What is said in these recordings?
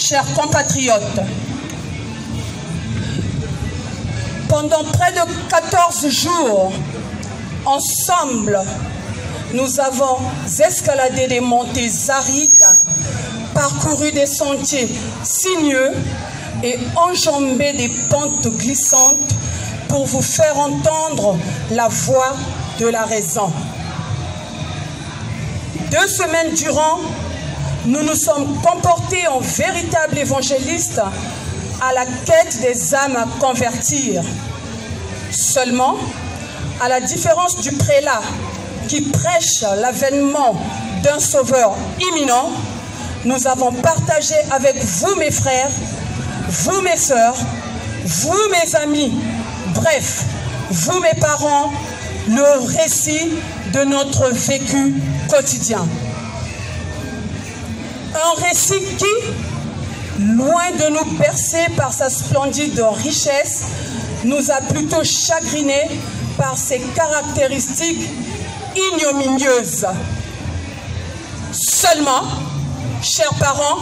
chers compatriotes, pendant près de 14 jours, ensemble, nous avons escaladé des montées arides, parcouru des sentiers sinueux et enjambé des pentes glissantes pour vous faire entendre la voix de la raison. 2 semaines durant, nous nous sommes comportés en véritables évangélistes à la quête des âmes à convertir. Seulement, à la différence du prélat qui prêche l'avènement d'un sauveur imminent, nous avons partagé avec vous mes frères, vous mes sœurs, vous mes amis, bref, vous mes parents, le récit de notre vécu quotidien. Un récit qui, loin de nous bercer par sa splendide richesse, nous a plutôt chagrinés par ses caractéristiques ignominieuses. Seulement, chers parents,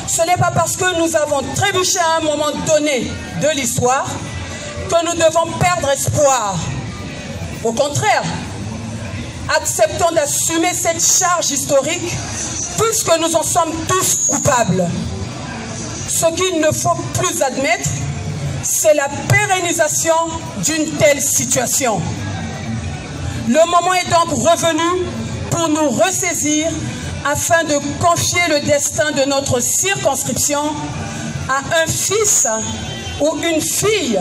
ce n'est pas parce que nous avons trébuché à un moment donné de l'histoire que nous devons perdre espoir. Au contraire, acceptons d'assumer cette charge historique puisque nous en sommes tous coupables. Ce qu'il ne faut plus admettre, c'est la pérennisation d'une telle situation. Le moment est donc revenu pour nous ressaisir afin de confier le destin de notre circonscription à un fils ou une fille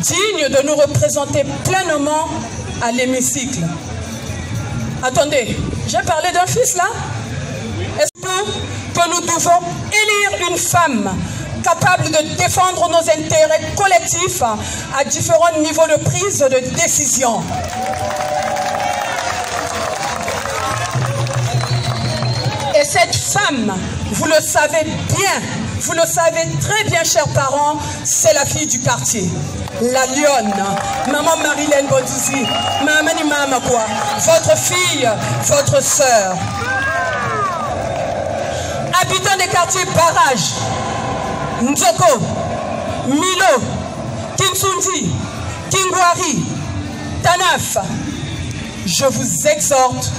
digne de nous représenter pleinement à l'hémicycle. Attendez, j'ai parlé d'un fils là? Est-ce que nous devons élire une femme capable de défendre nos intérêts collectifs à différents niveaux de prise de décision? Et cette femme, vous le savez bien, vous le savez très bien, chers parents, c'est la fille du quartier. La lionne, maman Marilène Bondouzi, mamani mama quoi, votre fille, votre sœur. Habitants des quartiers Barrage, Nzoko, Milo, Kinsundi, Kingwari, Tanaf, je vous exhorte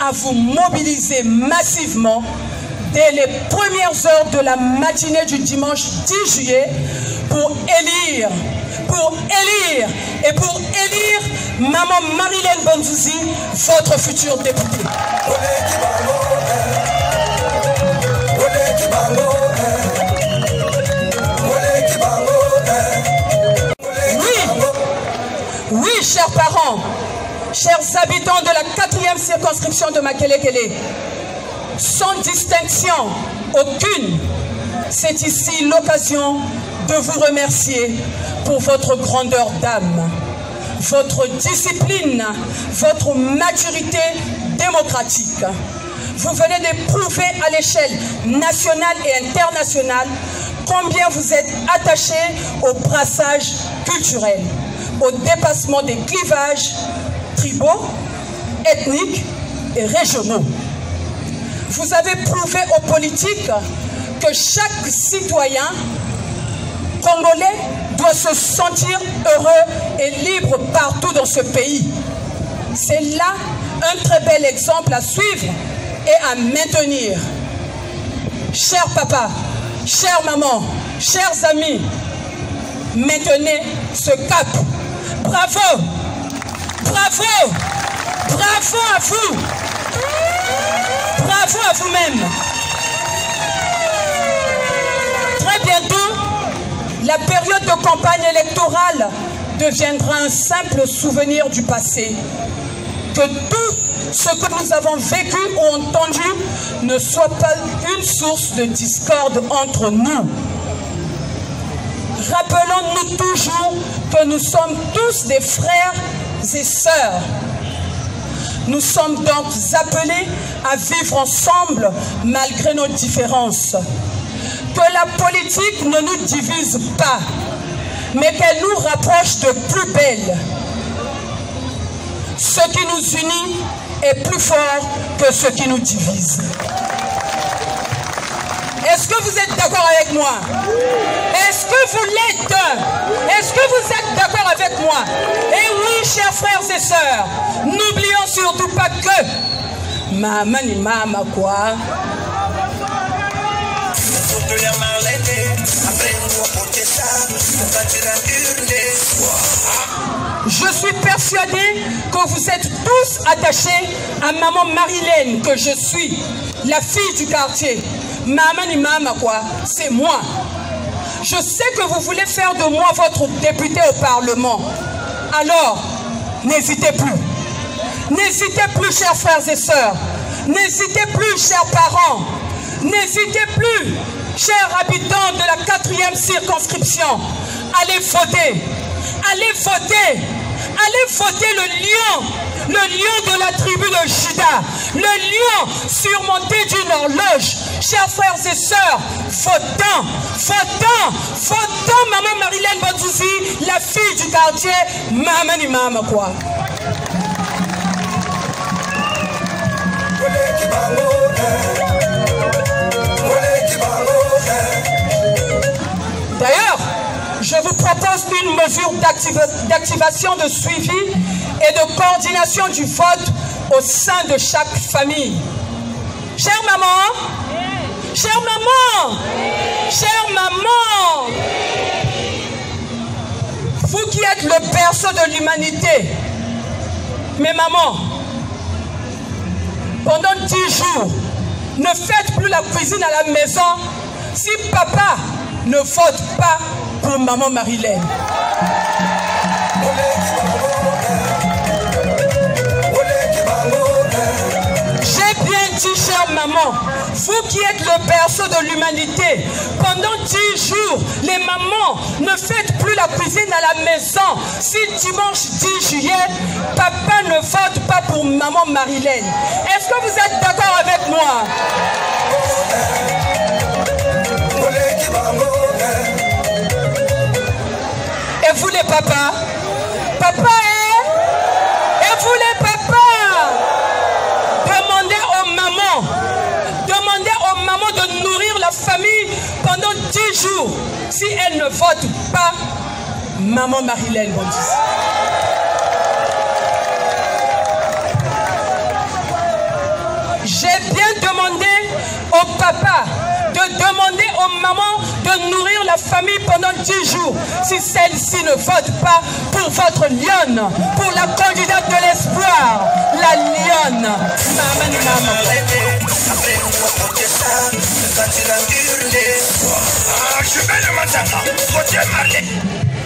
à vous mobiliser massivement dès les premières heures de la matinée du dimanche 10 juillet pour élire Maman Marilène Bondouzi, votre future députée. Oui, chers parents, chers habitants de la 4e circonscription de Makelekele, sans distinction aucune, c'est ici l'occasion de vous remercier pour votre grandeur d'âme, votre discipline, votre maturité démocratique. Vous venez de prouver à l'échelle nationale et internationale combien vous êtes attachés au brassage culturel, au dépassement des clivages tribaux, ethniques et régionaux. Vous avez prouvé aux politiques que chaque citoyen congolais doit se sentir heureux et libre partout dans ce pays. C'est là un très bel exemple à suivre et à maintenir. Chers papas, chères mamans, chers amis, maintenez ce cap. Bravo! Bravo! Bravo à vous! Bravo à vous-même! Très bientôt, la période de campagne électorale deviendra un simple souvenir du passé. Que tout ce que nous avons vécu ou entendu ne soit pas une source de discorde entre nous. Rappelons-nous toujours que nous sommes tous des frères et sœurs. Nous sommes donc appelés à vivre ensemble malgré nos différences. Que la politique ne nous divise pas, mais qu'elle nous rapproche de plus belle. Ce qui nous unit est plus fort que ce qui nous divise. Est-ce que vous êtes d'accord avec moi? Est-ce que vous l'êtes? Est-ce que vous êtes d'accord avec moi? Et oui, chers frères et sœurs, n'oublions surtout pas que maman ni mama quoi. Je suis persuadée que vous êtes tous attachés à maman Marilène, que je suis, la fille du quartier. Maman ni mama quoi, c'est moi. Je sais que vous voulez faire de moi votre député au Parlement. Alors, n'hésitez plus. N'hésitez plus, chers frères et sœurs. N'hésitez plus, chers parents. N'hésitez plus, chers habitants de la 4e circonscription. Allez voter. Allez voter. Allez voter le lion de la tribu de Juda, le lion surmonté d'une horloge. Chers frères et sœurs, votons, votons, votons maman Marilène Bondouzi, la fille du quartier, maman ni maman quoi. D'ailleurs, je vous propose une mesure d'activation de suivi et de coordination du vote au sein de chaque famille. Chère maman, chère maman, chère maman, vous qui êtes le berceau de l'humanité, mais maman, pendant 10 jours, ne faites plus la cuisine à la maison si papa ne vote pas pour maman Marilène. J'ai bien dit, chère maman, vous qui êtes le berceau de l'humanité, pendant 10 jours, les mamans, ne faites plus la cuisine à la maison. Si dimanche 10 juillet, papa ne vote pas pour maman Marilène. Est-ce que vous êtes d'accord avec moi? Et vous les papas? Papa, et vous les papas? Demandez aux mamans de nourrir la famille pendant 10 jours. Si elles ne votent pas, maman Marilène Bondouzi. J'ai bien demandé au papa de demander aux mamans de nourrir la famille pendant 10 jours. Si celle-ci ne vote pas pour votre lionne, pour la candidate de l'espoir, la lionne.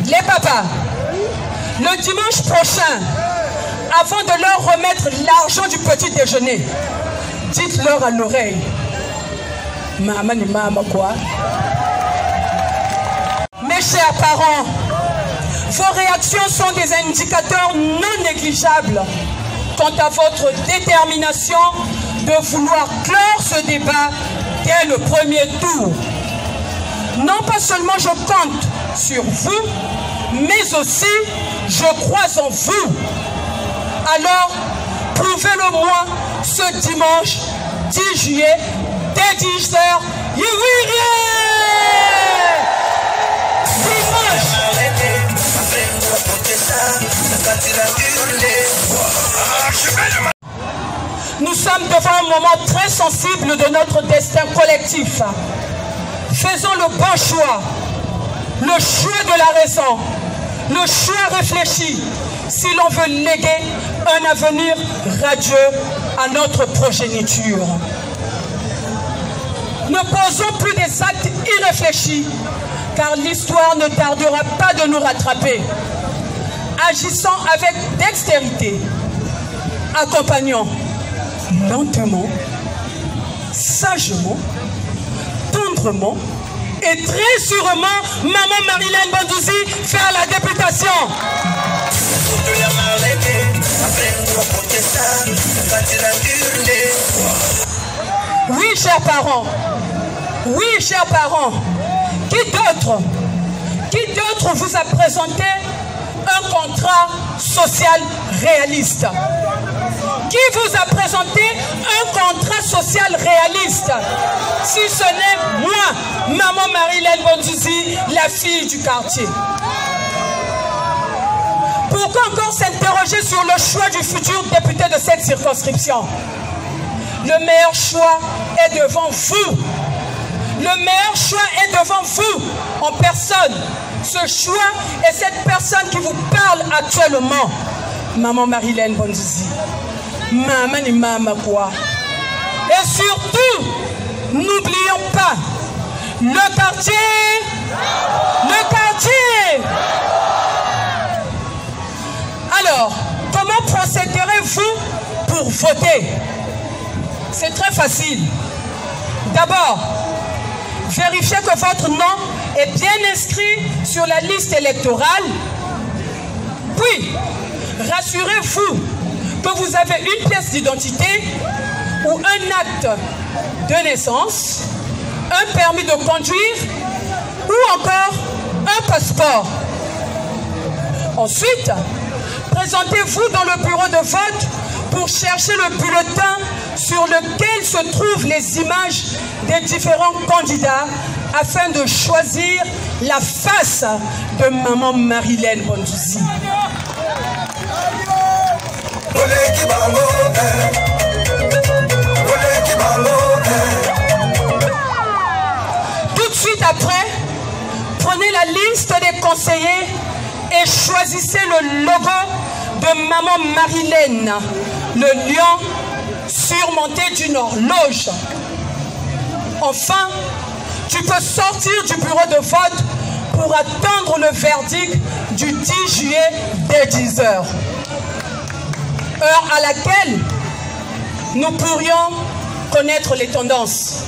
Les papas, le dimanche prochain, avant de leur remettre l'argent du petit déjeuner, dites-leur à l'oreille, maman et maman quoi? Mes chers parents, vos réactions sont des indicateurs non négligeables quant à votre détermination de vouloir clore ce débat dès le premier tour. Non pas seulement je compte sur vous, mais aussi je crois en vous. Alors, prouvez-le moi ce dimanche 10 juillet, dès 10 h. Nous sommes devant un moment très sensible de notre destin collectif. Faisons le bon choix, le choix de la raison, le choix réfléchi, si l'on veut léguer un avenir radieux à notre progéniture. Ne posons plus des actes irréfléchis, car l'histoire ne tardera pas de nous rattraper. Agissons avec dextérité, accompagnons lentement, sagement, tendrement et très sûrement maman Marilène Bondouzi faire la députation. Oui, chers parents. Oui, chers parents. Qui d'autre vous a présenté un contrat social réaliste? Qui vous a présenté un contrat social réaliste? Si ce n'est moi, Maman Marie-Hélène Bondouzi, la fille du quartier. Pourquoi encore s'interroger sur le choix du futur député de cette circonscription? Le meilleur choix est devant vous. Le meilleur choix est devant vous, en personne. Ce choix est cette personne qui vous parle actuellement. Maman Marie-Hélène Bondouzi. Maman ni maman quoi. Et surtout, n'oublions pas, le quartier. Alors, comment procéderez-vous pour voter? C'est très facile. D'abord, vérifiez que votre nom est bien inscrit sur la liste électorale. Puis, rassurez-vous que vous avez une pièce d'identité ou un acte de naissance, un permis de conduire ou encore un passeport. Ensuite, présentez-vous dans le bureau de vote pour chercher le bulletin sur lequel se trouvent les images des différents candidats afin de choisir la face de Maman Marie-Hélène Bondouzi. Tout de suite après, prenez la liste des conseillers et choisissez le logo de Maman Marie-Hélène, le lion surmonté d'une horloge. Enfin, tu peux sortir du bureau de vote pour attendre le verdict du 10 juillet dès 10 h. Heure à laquelle nous pourrions connaître les tendances.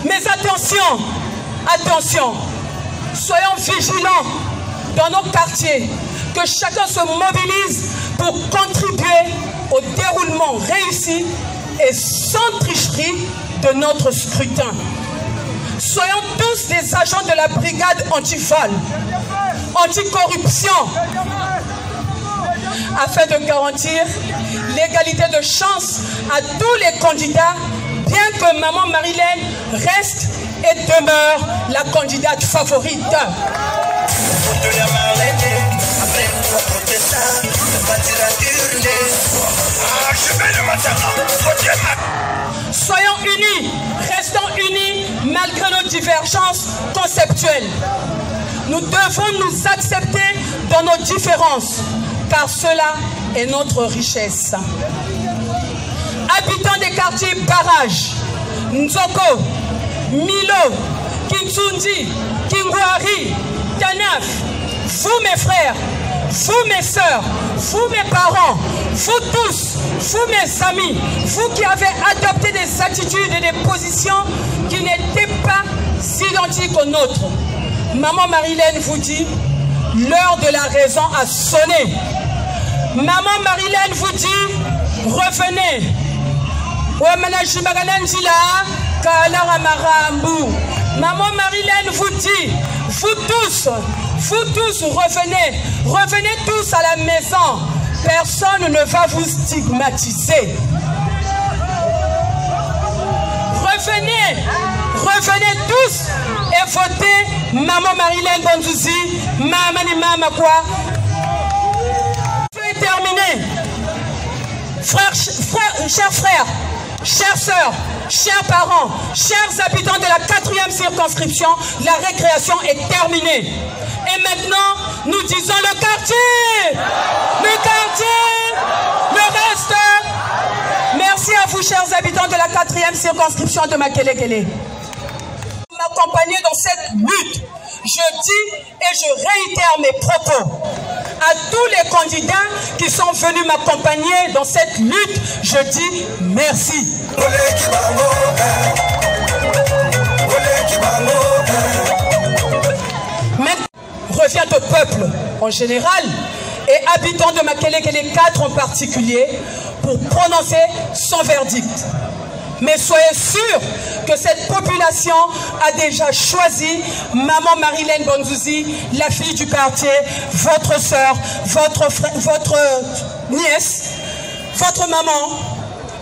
Mais attention, attention, soyons vigilants dans nos quartiers, que chacun se mobilise pour contribuer au déroulement réussi et sans tricherie de notre scrutin. Soyons tous des agents de la brigade anti-vol, anti-corruption, afin de garantir l'égalité de chance à tous les candidats, bien que Maman Marie-Hélène reste et demeure la candidate favorite. Soyons unis, restons unis malgré nos divergences conceptuelles. Nous devons nous accepter dans nos différences, car cela est notre richesse. Habitants des quartiers Barrage, Nzoko, Milo, Kinsundi, Kingwari, Tanaf, vous mes frères, vous mes sœurs, vous mes parents, vous tous, vous mes amis, vous qui avez adopté des attitudes et des positions qui n'étaient pas identiques aux nôtres. Maman Marie-Hélène vous dit, l'heure de la raison a sonné. Maman Marie-Hélène vous dit, revenez. Maman Marie-Hélène vous dit, vous tous, revenez. Revenez tous à la maison. Personne ne va vous stigmatiser. Revenez tous et votez Maman Marie-Hélène Bondouzi, Maman ni Maman quoi. Je vais terminer. Chers frères, chères sœurs, chers parents, chers habitants de la 4e circonscription, la récréation est terminée. Et maintenant, nous disons le quartier, le reste. Merci à vous, chers habitants de la 4e circonscription de Makele-Kele. M'accompagner dans cette lutte, je dis et je réitère mes propos. À tous les candidats qui sont venus m'accompagner dans cette lutte, je dis merci. Maintenant, revient au peuple en général et habitants de Makele-Kele 4 en particulier pour prononcer son verdict. Mais soyez sûrs que cette population a déjà choisi Maman Marie-Hélène Bondouzi, la fille du quartier, votre sœur, votre frère, votre nièce, votre maman,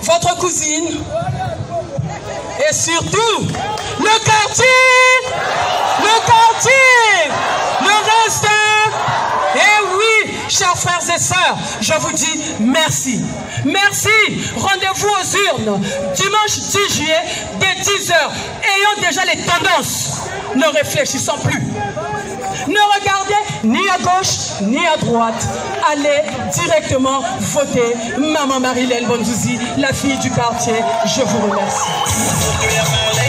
votre cousine et surtout le quartier, le reste. Et oui, chers frères et sœurs, je vous dis merci. Merci. Rendez-vous aux urnes dimanche 10 juillet dès 10h. Ayons déjà les tendances. Ne réfléchissons plus. Ne regardez ni à gauche ni à droite. Allez directement voter Maman Marilène Bondouzi, la fille du quartier. Je vous remercie.